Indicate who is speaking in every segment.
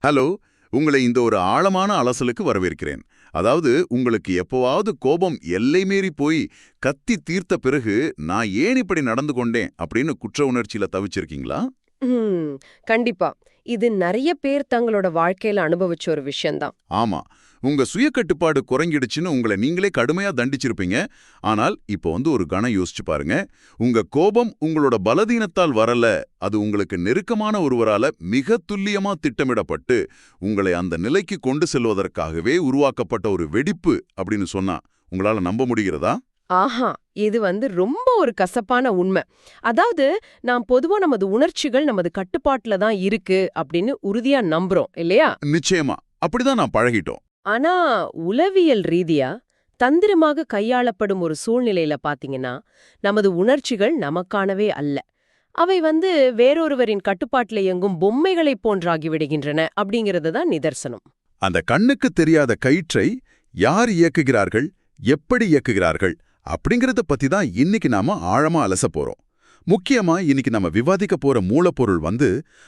Speaker 1: Hello, உங்களை இந்த ஒரு ஆழமான அலசலுக்கு வரவேற்கிறேன். அதாவது உங்களுக்கு எப்போவாவது கோபம் எல்லை மீறி போய் கத்தி தீர்த்த பிறகு நான் ஏன் இப்படி நடந்து கொண்டேன் அப்படின்னு குற்ற உணர்ச்சியில தவிச்சிருக்கீங்களா?
Speaker 2: ம், கண்டிப்பா. இது நெறைய பேர் தங்களோட வாழ்க்கையில அனுபவிச்ச ஒரு விஷயம்தான்.
Speaker 1: ஆமா, உங்க சுய கட்டுப்பாடு குறைஞ்சிடுச்சுன்னு உங்களை நீங்களே கடுமையா தண்டிச்சிருப்பீங்க. ஆனால் இப்போ ஒரு கணம் யோசிச்சு பாருங்க. உங்க கோபம் உங்களோட பலதீனத்தால் வரல, அது உங்களுக்கு நெருக்கமான ஒருவரால மிக துல்லியமா திட்டமிடப்பட்டு உங்களை அந்த நிலைக்கு கொண்டு செல்வதற்காகவே உருவாக்கப்பட்ட ஒரு வெடிப்பு அப்படின்னு சொன்னா உங்களால நம்ப முடிகிறதா?
Speaker 2: ஆஹா, இது ரொம்ப ஒரு கசப்பான உண்மை. அதாவது நாம் பொதுவா நமது உணர்ச்சிகள் நமது கட்டுப்பாட்டுல தான் இருக்கு அப்படின்னு உறுதியா நம்புறோம் இல்லையா?
Speaker 1: நிச்சயமா, அப்படிதான் நான் பழகிட்டோம்.
Speaker 2: ஆனா உளவியல் ரீதியா தந்திரமாக கையாளப்படும் ஒரு சூழ்நிலையில பாத்தீங்கன்னா, நமது உணர்ச்சிகள் நமக்கானவே அல்ல. அவை வேறொருவரின் கட்டுப்பாட்டுல இயங்கும் பொம்மைகளைப் போன்றாகி விடுகின்றன அப்படிங்கிறது தான் நிதர்சனம்.
Speaker 1: அந்த கண்ணுக்கு தெரியாத கயிற்றை யார் இயக்குகிறார்கள், எப்படி இயக்குகிறார்கள் அப்படிங்கறத பத்தி தான் இன்னைக்கு நாம ஆழமா அலச போறோம். முக்கியமா இன்னைக்கு நம்ம விவாதிக்க போற மூலப்பொருள்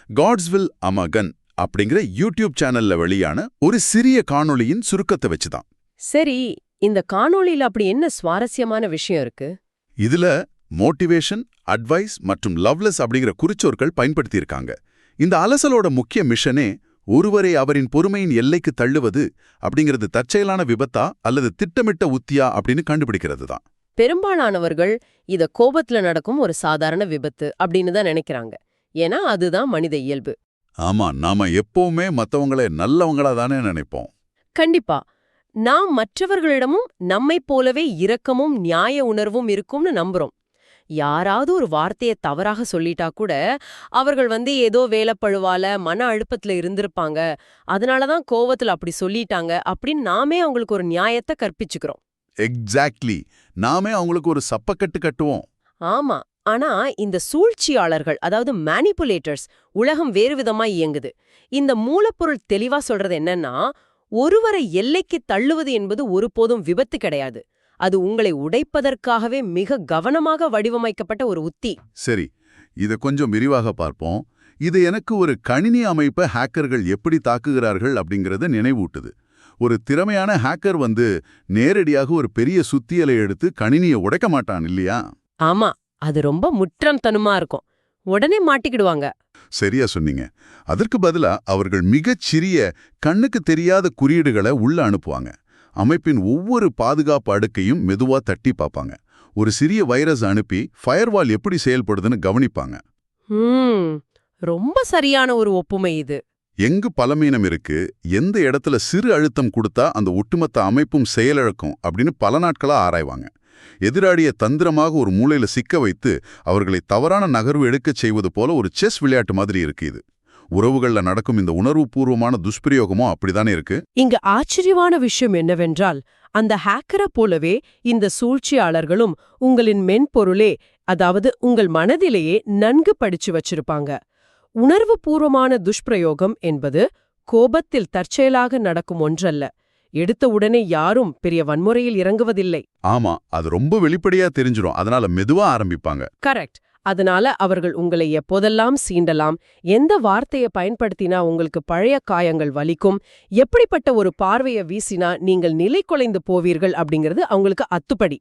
Speaker 1: காட்ஸ்வில் அமகன் அப்படிங்கிற யூடியூப் சேனல்ல வெளியான ஒரு சிறிய காணொளியின் சுருக்கத்தை வச்சுதான்.
Speaker 2: சரி, இந்த காணொளியில அப்படி என்ன சுவாரஸ்யமான விஷயம் இருக்கு?
Speaker 1: இதுல மோட்டிவேஷன், அட்வைஸ் மற்றும் லவ்லெஸ் அப்படிங்கிற குறிச்சொற்கள் பயன்படுத்தியிருக்காங்க. இந்த அலசலோட முக்கிய மிஷனே ஒருவரை அவரின் பொறுமையின் எல்லைக்கு தள்ளுவது அப்படிங்கிறது தற்செயலான விபத்தா அல்லது திட்டமிட்ட உத்தியா அப்படின்னு கண்டுபிடிக்கிறது தான்.
Speaker 2: பெரும்பாலானவர்கள் இத கோபத்துல நடக்கும் ஒரு சாதாரண விபத்து அப்படின்னு தான் நினைக்கிறாங்க. ஏன்னா அதுதான் மனித இயல்பு.
Speaker 1: ஆமா, நாம எப்பவுமே மத்தவங்களை நல்லவங்களா தானே நினைப்போம்.
Speaker 2: கண்டிப்பா. நாம் மற்றவர்களிடமும் நம்மைப் போலவே இரக்கமும் நியாய உணர்வும் இருக்கும்னு நம்புறோம். யாராவது ஒரு வார்த்தைய தவறாக சொல்லிட்டா கூட அவர்கள் ஏதோ வேலைப்பழுவால மன அழுத்தத்துல இருந்திருப்பாங்க, அதனாலதான் கோவத்துல அப்படி சொல்லிட்டாங்க அப்படின்னு நாமே அவங்களுக்கு ஒரு நியாயத்தை கற்பிச்சுக்கிறோம்.
Speaker 1: எக்ஸாக்ட்லி, நாமே அவங்களுக்கு ஒரு சப்பக்கட்டு கட்டுவோம்.
Speaker 2: ஆமா. ஆனா இந்த சூழ்ச்சியாளர்கள், அதாவது மேனிபுலேட்டர்ஸ், உலகம் வேறு விதமா இயங்குது. இந்த மூலப்பொருள் தெளிவா சொல்றது என்னன்னா, ஒருவரை எல்லைக்கு தள்ளுவது என்பது ஒருபோதும் விபத்து கிடையாது. அது உங்களை உடைப்பதற்காகவே மிக கவனமாக வடிவமைக்கப்பட்ட ஒரு உத்தி.
Speaker 1: சரி, இத கொஞ்சம் விரிவாக பார்ப்போம். இது எனக்கு ஒரு கணினி அமைப்பை ஹேக்கர்கள் எப்படி தாக்குகிறார்கள் அப்படிங்கறத நினைவூட்டுது. ஒரு திறமையான ஹேக்கர் நேரடியாக ஒரு பெரிய சுத்தியலை எடுத்து கணினியை உடைக்க மாட்டான் இல்லையா?
Speaker 2: ஆமா, அது ரொம்ப முற்றம் தனுமா இருக்கும். உடனே மாட்டிக்கிடுவாங்க.
Speaker 1: சரியா சொன்னீங்க. அதற்கு பதிலா அவர்கள் மிகச் சிறிய, கண்ணுக்கு தெரியாத குறியீடுகளை உள்ள அனுப்புவாங்க. அமைப்பின் ஒவ்வொரு பாதுகாப்பு அடுக்கையும் மெதுவா தட்டி பார்ப்பாங்க. ஒரு சிறிய வைரஸ் அனுப்பி ஃபயர்வால் எப்படி செயல்படுதுன்னு கவனிப்பாங்க.
Speaker 2: ரொம்ப சரியான ஒரு ஒப்புமை இது.
Speaker 1: எங்கு பலமீனம் இருக்கு, எந்த இடத்துல சிறு அழுத்தம் கொடுத்தா அந்த ஒட்டுமொத்த அமைப்பும் செயலிழக்கும் அப்படின்னு பல நாட்களா ஆராய்வாங்க. எதிராளியை தந்திரமாக ஒரு மூலையில சிக்க வைத்து அவர்களை தவறான நகர்வு எடுக்கச் செய்வது போல ஒரு செஸ் விளையாட்டு மாதிரி இருக்கு இது. உறவுகள்ல நடக்கும் இந்த உணர்வுபூர்வமான துஷ்பிரயோகமும் அப்படித்தானே இருக்கு.
Speaker 2: இங்க ஆச்சரியமான விஷயம் என்னவென்றால், அந்த ஹேக்கரை போலவே இந்த சூழ்ச்சியாளர்களும் உங்களின் மென்பொருளே, அதாவது உங்கள் மனதிலேயே நன்கு படிச்சு வச்சிருப்பாங்க. உணர்வுபூர்வமான துஷ்பிரயோகம் என்பது கோபத்தில் தற்செயலாக நடக்கும் ஒன்றல்ல. எடுத்த உடனே யாரும் பெரிய வன்முறையில் இறங்குவதில்லை.
Speaker 1: ஆமா, அது ரொம்ப வெளிப்படையா தெரிஞ்சிரும். அதனால மெதுவா ஆரம்பிப்பாங்க.
Speaker 2: கரெக்ட். அதனால அவர்கள் உங்களை எப்போதெல்லாம் சீண்டலாம், எந்த வார்த்தையை பயன்படுத்தினா உங்களுக்கு பழைய காயங்கள் வலிக்கும், எப்படிப்பட்ட ஒரு பார்வையை வீசினா நீங்கள் நிலை குலைந்து போவீர்கள் அப்படிங்கிறது அவங்களுக்கு அத்துப்படி.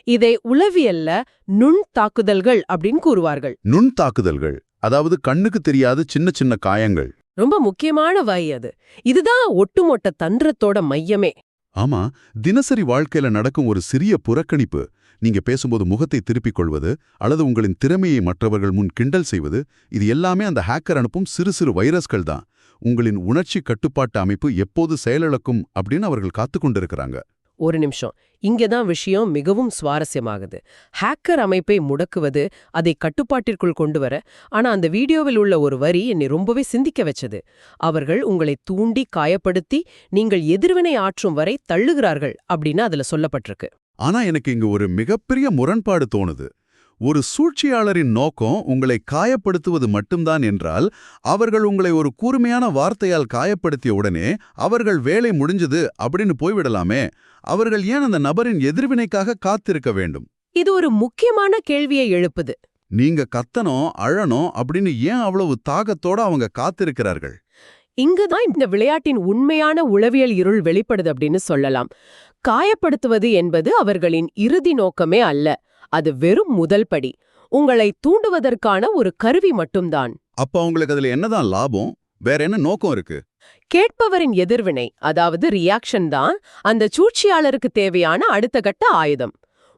Speaker 2: இதை உளவியல்ல நுண் தாக்குதல்கள் அப்படின்னு கூறுவார்கள்.
Speaker 1: நுண் தாக்குதல்கள், அதாவது கண்ணுக்கு தெரியாத சின்ன சின்ன காயங்கள்.
Speaker 2: ரொம்ப முக்கியமான வாய் அது. இதுதான் ஒட்டுமொட்ட தந்திரத்தோட மையமே.
Speaker 1: ஆமா, தினசரி வாழ்க்கையில நடக்கும் ஒரு சிறிய புறக்கணிப்பு, நீங்க பேசும்போது முகத்தை திருப்பிக் கொள்வது அல்லது உங்களின் திறமையை மற்றவர்கள் முன் கிண்டல் செய்வது, இது எல்லாமே அந்த ஹேக்கர் அனுப்பும் சிறு சிறு வைரஸ்கள் தான். உங்களின் உணர்ச்சி கட்டுப்பாட்டு அமைப்பு எப்போது செயலிழக்கும் அப்படின்னு அவர்கள் காத்துக்கொண்டிருக்கிறாங்க.
Speaker 2: ஒரு நிமிஷம், இங்கதான் விஷயம் மிகவும் சுவாரஸ்யமாகுது. ஹேக்கர் அமைப்பை முடக்குவது, அதை கட்டுப்பாட்டிற்குள் கொண்டு வர. ஆனா அந்த வீடியோவில் உள்ள ஒரு வரி என்னை ரொம்பவே சிந்திக்க வச்சது. அவர்கள் உங்களை தூண்டி காயப்படுத்தி நீங்கள் எதிர்வினை ஆற்றும் வரை தள்ளுகிறார்கள் அப்படின்னு அதுல சொல்லப்பட்டிருக்கு.
Speaker 1: ஆனா எனக்கு இங்க ஒரு மிகப்பெரிய முரண்பாடு தோணுது. ஒரு சூழ்ச்சியாளரின் நோக்கம் உங்களை காயப்படுத்துவது மட்டும்தான் என்றால், அவர்கள் உங்களை ஒரு கூர்மையான வார்த்தையால் காயப்படுத்திய உடனே அவர்கள் வேலை முடிஞ்சது அப்படின்னு போய்விடலாமே. அவர்கள் ஏன் அந்த நபரின் எதிர்வினைக்காக காத்திருக்க வேண்டும்?
Speaker 2: இது ஒரு முக்கியமான கேள்வியை எழுப்புது.
Speaker 1: நீங்க கத்தணும், அழணும் அப்படின்னு ஏன் அவ்வளவு தாகத்தோட அவங்க காத்திருக்கிறார்கள்?
Speaker 2: இங்குதான் இந்த விளையாட்டின் உண்மையான உளவியல் இருள் வெளிப்படுது அப்படின்னு சொல்லலாம். காயப்படுத்துவது என்பது அவர்களின் இறுதி நோக்கமே அல்ல. அது வெறும் முதல் படி. உங்களை தூண்டுவதற்கான ஒரு கருவி மட்டும்தான்.
Speaker 1: அப்ப அவங்களுக்கு அதுல என்னதான் லாபம்? வேற என்ன நோக்கம் இருக்கு?
Speaker 2: கேட்பவரின் எதிர்வினை, அதாவது ரியாக்ஷன் தான் அந்த சூழ்ச்சியாளருக்கு தேவையான அடுத்த கட்ட ஆயுதம்.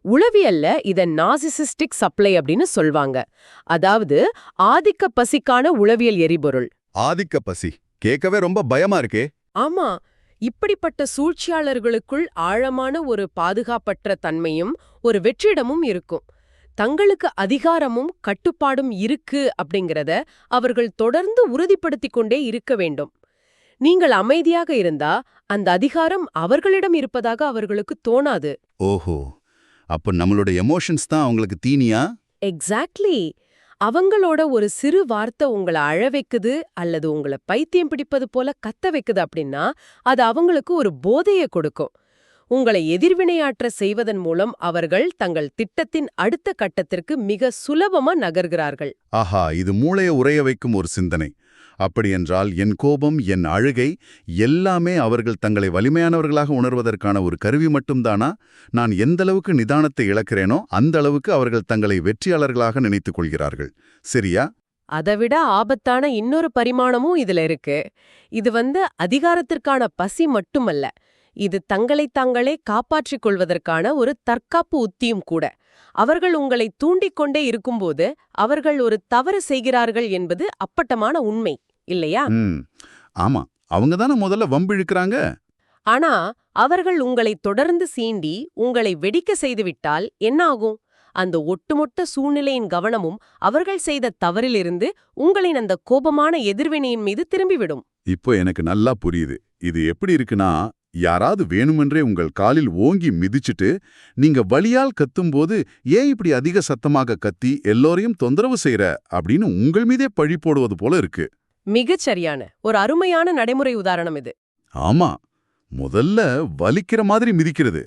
Speaker 2: உளவியல்ல இத நார்சிசிஸ்டிக் சப்ளை அப்படின்னு சொல்வாங்க. அதாவது ஆதிக்க பசிக்கான உளவியல் எரிபொருள்.
Speaker 1: ஆதிக்க பசி கேட்கவே ரொம்ப பயமா இருக்கே.
Speaker 2: ஆமா, இப்படிப்பட்ட சூழ்ச்சியாளர்களுக்குள் ஆழமான ஒரு பாதுகாப்பற்ற தன்மையும் ஒரு வெற்றிடமும் இருக்கும். தங்களுக்கு அதிகாரமும் கட்டுப்பாடும் இருக்கு அப்படிங்கறத அவர்கள் தொடர்ந்து உறுதிப்படுத்திக் கொண்டே இருக்க வேண்டும். நீங்கள் அமைதியாக இருந்தா அந்த அதிகாரம் அவர்களிடம் இருப்பதாக அவர்களுக்கு தோணாது.
Speaker 1: ஓஹோ, அப்ப நம்மளோட எமோஷன்ஸ் தான் அவங்களுக்கு தீனியா?
Speaker 2: எக்ஸாக்ட்லி. அவங்களோட ஒரு சிறு வார்த்தை உங்களை அழ வைக்குது அல்லது உங்களை பைத்தியம் பிடிப்பது போல கத்த வைக்குது அப்படின்னா அது அவங்களுக்கு ஒரு போதையை கொடுக்கும். உங்களை எதிர்வினையாற்ற செய்வதன் மூலம் அவர்கள் தங்கள் திட்டத்தின் அடுத்த கட்டத்திற்கு மிக சுலபமா நகர்கிறார்கள்.
Speaker 1: ஆஹா, இது மூளையை உறைய வைக்கும் ஒரு சிந்தனை. அப்படியென்றால் என் கோபம், என் அழுகை எல்லாமே அவர்கள் தங்களை வலிமையானவர்களாக உணர்வதற்கான ஒரு கருவி மட்டும்தானா? நான் எந்தளவுக்கு நிதானத்தை இழக்கிறேனோ அந்த அளவுக்கு அவர்கள் தங்களை வெற்றியாளர்களாக நினைத்துக் கொள்கிறார்கள். சரியா?
Speaker 2: அதைவிட ஆபத்தான இன்னொரு பரிமாணமும் இதுல இருக்கு. இது அதிகாரத்திற்கான பசி மட்டுமல்ல, இது தங்களைத் தாங்களே காப்பாற்றிக் கொள்வதற்கான ஒரு தற்காப்பு உத்தியும் கூட. அவர்கள் உங்களை தூண்டிக்கொண்டே இருக்கும்போது அவர்கள் ஒரு தவறு செய்கிறார்கள் என்பது அப்பட்டமான உண்மை இல்லையா?
Speaker 1: ஆமா, அவங்க தானே முதல்ல வம்பிழுக்கிறாங்க.
Speaker 2: ஆனா அவர்கள் உங்களை தொடர்ந்து சீண்டி உங்களை வெடிக்க செய்துவிட்டால் என்ன ஆகும்? அந்த ஒட்டுமொத்த சூழ்நிலையின் கவனமும் அவர்கள் செய்த தவறிலிருந்து உங்களின் அந்த கோபமான எதிர்வினையின் மீது திரும்பிவிடும்.
Speaker 1: இப்போ எனக்கு நல்லா புரியுது. இது எப்படி இருக்குன்னா, யாராவது வேணுமென்றே உங்கள் காலில் ஓங்கி மிதிச்சுட்டு நீங்க வலியால் கத்தும்போது ஏன் இப்படி அதிக சத்தமாக கத்தி எல்லோரையும் தொந்தரவு செய்யற அப்படின்னு உங்கள் மீதே பழி போடுவது போல இருக்கு.
Speaker 2: மிகச்சரியான ஒரு அருமையான நடைமுறை உதாரணம் இது.
Speaker 1: ஆமா, முதல்ல வலிக்கிற மாதிரி மிதிக்கிறது,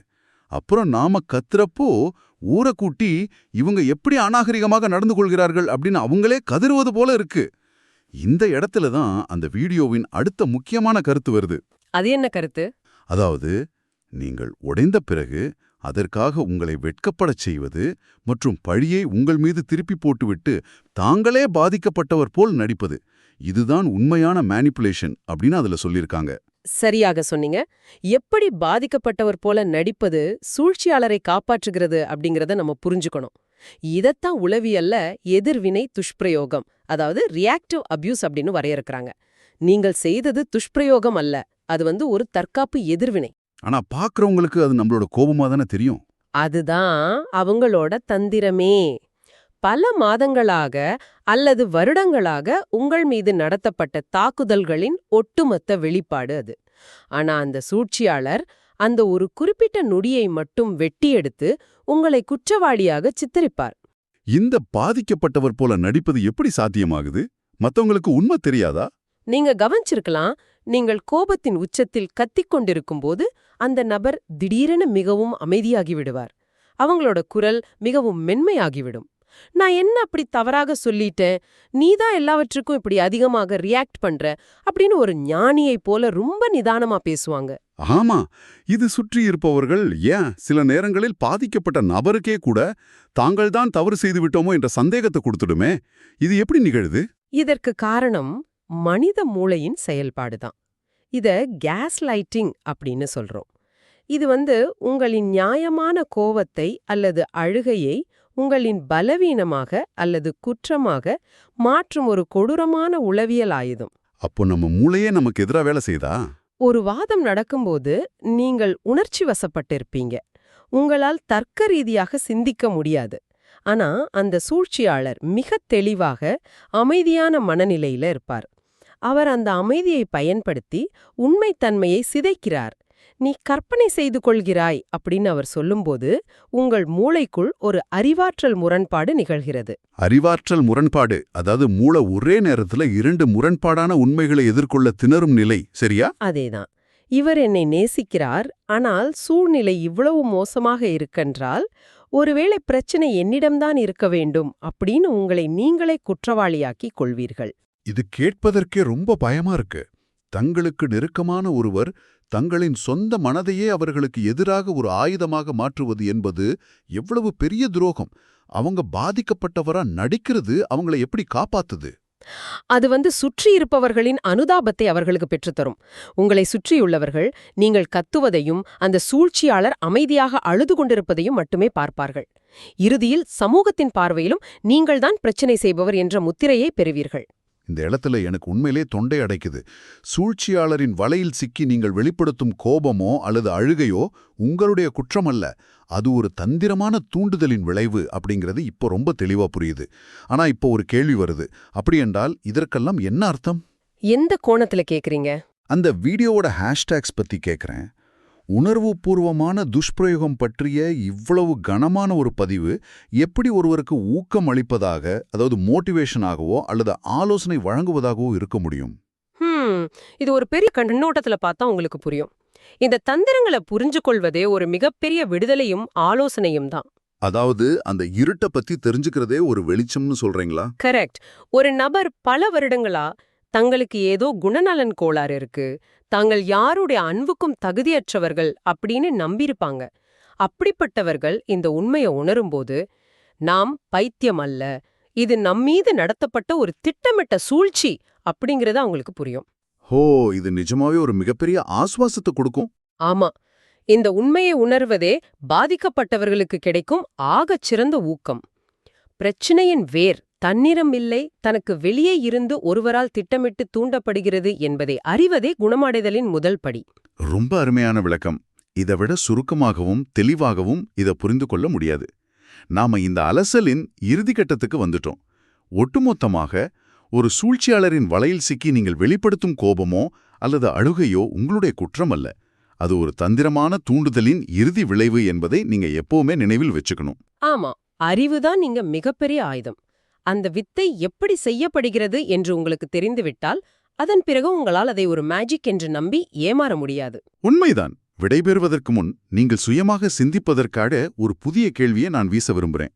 Speaker 1: அப்புறம் நாம கத்துறப்போ ஊரை கூட்டி இவங்க எப்படி அநாகரிகமாக நடந்து கொள்கிறார்கள் அப்படின்னு அவங்களே கதறுவது போல இருக்கு. இந்த இடத்துல தான் அந்த வீடியோவின் அடுத்த முக்கியமான கருத்து வருது.
Speaker 2: அது என்ன கருத்து?
Speaker 1: அதாவது, நீங்கள் உடைந்த பிறகு அதற்காக உங்களை வெட்கப்படச் செய்வது மற்றும் பழியை உங்கள் மீது திருப்பி போட்டுவிட்டு தாங்களே பாதிக்கப்பட்டவர் போல் நடிப்பது, இதுதான் உண்மையான மேனிப்புலேஷன் அப்படின்னு அதுல சொல்லியிருக்காங்க.
Speaker 2: சரியாக சொன்னீங்க. எப்படி பாதிக்கப்பட்டவர் போல நடிப்பது சூழ்ச்சியாளரை காப்பாற்றுகிறது அப்படிங்கறத நம்ம புரிஞ்சுக்கணும். இதத்தான் உளவியல்ல எதிர்வினை துஷ்பிரயோகம், அதாவது ரியாக்டிவ் அபியூஸ் அப்படின்னு வரையறுக்கிறாங்க. நீங்கள் செய்தது துஷ்பிரயோகம் அல்ல, அது ஒரு தற்காப்பு எதிர்வினை.
Speaker 1: ஆனா பாக்குறவங்களுக்கு அது நம்மளோட கோபமா தானே தெரியும்.
Speaker 2: அதுதான் அவங்களோட தந்திரமே. பல மாதங்களாக அல்லது வருடங்களாக உங்கள் மீது நடத்தப்பட்ட தாக்குதல்களின் ஒட்டுமொத்த வெளிப்பாடு அது. ஆனா அந்த சூழ்ச்சியாளர் அந்த ஒரு குறிப்பிட்ட நொடியை மட்டும் வெட்டி எடுத்து உங்களை குற்றவாளியாக சித்தரிப்பார்.
Speaker 1: இந்த பாதிக்கப்பட்டவர் போல நடிப்பது எப்படி சாத்தியமாகுது? மத்தவங்களுக்கு உண்மை தெரியாதா?
Speaker 2: நீங்க கவனிச்சிருக்கலாம், நீங்கள் கோபத்தின் உச்சத்தில் கத்திக் கொண்டிருக்கும்போது அந்த நபர் திடீரென மிகவும் அமைதியாகி விடுவார். அவங்களோட குரல் மிகவும் மென்மையாகிவிடும். நான் என்ன அப்படி தவறாக சொல்லிட்டேன், நீதான் எல்லாவற்றுக்கும் இப்படி அதிகமாக ரியாக்ட் பண்ற அப்படின்னு ஒரு ஞானியைப் போல ரொம்ப நிதானமா பேசுவாங்க.
Speaker 1: ஆமா, இது சுற்றி இருப்பவர்கள், ஏன் சில நேரங்களில் பாதிக்கப்பட்ட நபருக்கே கூட தாங்கள்தான் தவறு செய்து விட்டோமோ என்ற சந்தேகத்தை கொடுத்துடுமே. இது எப்படி நிகழுது?
Speaker 2: இதற்கு காரணம் மனித மூளையின் செயல்பாடுதான். இத கேஸ் லைட்டிங் அப்படின்னு சொல்றோம். இது உங்களின் நியாயமான கோவத்தை அல்லது அழுகையை உங்களின் பலவீனமாக அல்லது குற்றமாக மாற்றும் ஒரு கொடூரமான உளவியல் ஆயுதம்.
Speaker 1: அப்போ நம்ம மூளையே நமக்கு எதிரா வேலை செய்தா?
Speaker 2: ஒரு வாதம் நடக்கும்போது நீங்கள் உணர்ச்சி வசப்பட்டிருப்பீங்க. உங்களால் தர்க்க ரீதியாக சிந்திக்க முடியாது. ஆனா அந்த சூழ்ச்சியாளர் மிக தெளிவாக அமைதியான மனநிலையில இருப்பார். அவர் அந்த அமைதியை பயன்படுத்தி உண்மைத்தன்மையை சிதைக்கிறார். நீ கற்பனை செய்து கொள்கிறாய் அப்படின்னு அவர் சொல்லும்போது உங்கள் மூளைக்குள் ஒரு அறிவாற்றல் முரண்பாடு நிகழ்கிறது.
Speaker 1: அறிவாற்றல் முரண்பாடு, அதாவது மூளை ஒரே நேரத்துல இரண்டு முரண்பாடான உண்மைகளை எதிர்கொள்ள திணறும் நிலை, சரியா?
Speaker 2: அதேதான். இவர் என்னை நேசிக்கிறார், ஆனால் சூழ்நிலை இவ்வளவு மோசமாக இருக்கென்றால் ஒருவேளை பிரச்சனை என்னிடம்தான் இருக்க வேண்டும் அப்படின்னு உங்களை நீங்களே குற்றவாளியாக்கிக் கொள்வீர்கள்.
Speaker 1: இது கேட்பதற்கே ரொம்ப பயமா இருக்கு. தங்களுக்கு நெருக்கமான ஒருவர் தங்களின் சொந்த மனதையே அவர்களுக்கு எதிராக ஒரு ஆயுதமாக மாற்றுவது என்பது எவ்வளவு பெரிய துரோகம். அவங்க பாதிக்கப்பட்டவரா நடிக்கிறது அவங்கள எப்படி காப்பாத்துது?
Speaker 2: அது சுற்றி இருப்பவர்களின் அனுதாபத்தை அவர்களுக்கு பெற்றுத்தரும். உங்களை சுற்றியுள்ளவர்கள் நீங்கள் கத்துவதையும் அந்த சூழ்ச்சியாளர் அமைதியாக அழுது கொண்டிருப்பதையும் மட்டுமே பார்ப்பார்கள். இறுதியில் சமூகத்தின் பார்வையிலும் நீங்கள்தான் பிரச்சனை செய்பவர் என்ற முத்திரையை பெறுவீர்கள்.
Speaker 1: இந்த இடத்துல எனக்கு உண்மையிலே தொண்டை அடைக்குது. சூழ்ச்சியாளரின் வலையில் சிக்கி நீங்கள் வெளிப்படுத்தும் கோபமோ அல்லது அழுகையோ உங்களுடைய குற்றமல்ல, அது ஒரு தந்திரமான தூண்டுதலின் விளைவு அப்படிங்கிறது இப்போ ரொம்ப தெளிவா புரியுது. ஆனா இப்போ ஒரு கேள்வி வருது. அப்படியென்றால் இதற்கெல்லாம் என்ன அர்த்தம்?
Speaker 2: எந்த கோணத்துல கேக்குறீங்க?
Speaker 1: அந்த வீடியோவோட ஹேஷ்டேக்ஸ் பத்தி கேட்குறேன். உணர்வுபூர்வமான துஷ்பிரயோகம் பற்றிய இவ்வளவு கனமான ஒரு பதிவு எப்படி ஒருவருக்கு ஊக்கம் அளிப்பதாக, அதாவது மோட்டிவேஷனாகவோ அல்லது ஆலோசனை வழங்குவதாகவோ இருக்க முடியும்?
Speaker 2: இது ஒரு பெரிய கண்ணோட்டத்துல பார்த்தா உங்களுக்கு புரியும். இந்த தந்திரங்களை புரிஞ்சு கொள்வதே ஒரு மிகப்பெரிய விடுதலையும் ஆலோசனையும் தான்.
Speaker 1: அதாவது அந்த இருட்டை பத்தி தெரிஞ்சுக்கிறதே ஒரு வெளிச்சம்னு சொல்றீங்களா?
Speaker 2: கரெக்ட். ஒரு நபர் பல வருடங்களா தங்களுக்கு ஏதோ குணநலன் கோளாறு இருக்கு, தாங்கள் யாருடைய அன்புக்கும் தகுதியற்றவர்கள் அப்படின்னு நம்பியிருப்பாங்க. அப்படிப்பட்டவர்கள் இந்த உண்மையை உணரும்போது, நாம் பைத்தியம் அல்ல, இது நம்மீது நடத்தப்பட்ட ஒரு திட்டமிட்ட சூழ்ச்சி அப்படிங்கறது அவங்களுக்கு புரியும்.
Speaker 1: ஹோ, இது நிஜமாவே ஒரு மிகப்பெரிய ஆசுவாசத்தை கொடுக்கும்.
Speaker 2: ஆமா, இந்த உண்மையை உணர்வதே பாதிக்கப்பட்டவர்களுக்கு கிடைக்கும் ஆகச் சிறந்த ஊக்கம். பிரச்சனையின் வேர் தன்னிறம் இல்லை, தனக்கு வெளியே இருந்து ஒருவரால் திட்டமிட்டு தூண்டப்படுகிறது என்பதை அறிவதே குணமடைதலின் முதல் படி.
Speaker 1: ரொம்ப அருமையான விளக்கம். இதை விட சுருக்கமாகவும் தெளிவாகவும் இதை புரிந்து கொள்ள முடியாது. நாம இந்த அலசலின் இறுதிக்கட்டத்துக்கு வந்துட்டோம். ஒட்டுமொத்தமாக ஒரு சூழ்ச்சியாளரின் வலையில் சிக்கி நீங்கள் வெளிப்படுத்தும் கோபமோ அல்லது அழுகையோ உங்களுடைய குற்றம் அல்ல. அது ஒரு தந்திரமான தூண்டுதலின் இறுதி விளைவு என்பதை நீங்க எப்பவுமே நினைவில் வச்சுக்கணும்.
Speaker 2: ஆமா, அறிவுதான் நீங்க மிகப்பெரிய ஆயுதம். அந்த வித்தை எப்படி செய்யப்படுகிறது என்று உங்களுக்கு தெரிந்துவிட்டால், அதன் பிறகு உங்களால் அதை ஒரு மேஜிக் என்று நம்பி ஏமாற முடியாது.
Speaker 1: உண்மைதான். விடைபெறுவதற்கு முன் நீங்கள் சுயமாக சிந்திப்பதற்காக ஒரு புதிய கேள்வியை நான் வீச விரும்புறேன்.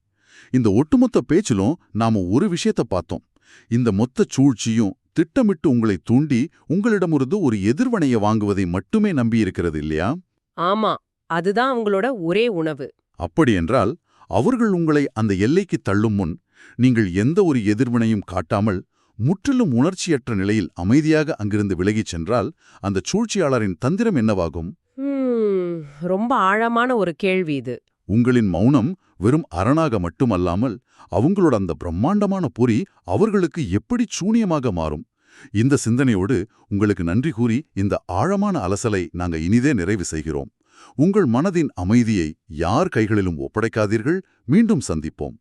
Speaker 1: இந்த ஒட்டுமொத்த பேச்சிலும் நாம ஒரு விஷயத்தை பார்த்தோம். இந்த மொத்த சூழ்ச்சியும் திட்டமிட்டு உங்களை தூண்டி உங்களிடமிருந்து ஒரு எதிர்வனையை வாங்குவதை மட்டுமே நம்பியிருக்கிறது இல்லையா?
Speaker 2: ஆமா, அதுதான் அவங்களோட ஒரே உணவு.
Speaker 1: அப்படியென்றால் அவர்கள் உங்களை அந்த எல்லைக்கு தள்ளும் முன் நீங்கள் எந்த ஒரு எதிர்வினையும் காட்டாமல் முற்றிலும் உணர்ச்சியற்ற நிலையில் அமைதியாக அங்கிருந்து விலகிச் சென்றால் அந்த சூழ்ச்சியாளரின் தந்திரம் என்னவாகும்?
Speaker 2: ரொம்ப ஆழமான ஒரு கேள்வி இது.
Speaker 1: உங்களின் மௌனம் வெறும் அரணாக மட்டுமல்லாமல் அவங்களோட அந்த பிரம்மாண்டமான பொறி அவர்களுக்கு எப்படி சூனியமாக மாறும்? இந்த சிந்தனையோடு உங்களுக்கு நன்றி கூறி இந்த ஆழமான அலசலை நாங்க இனிதே நிறைவு செய்கிறோம். உங்கள் மனதின் அமைதியை யார் கைகளிலும் ஒப்படைக்காதீர்கள். மீண்டும் சந்திப்போம்.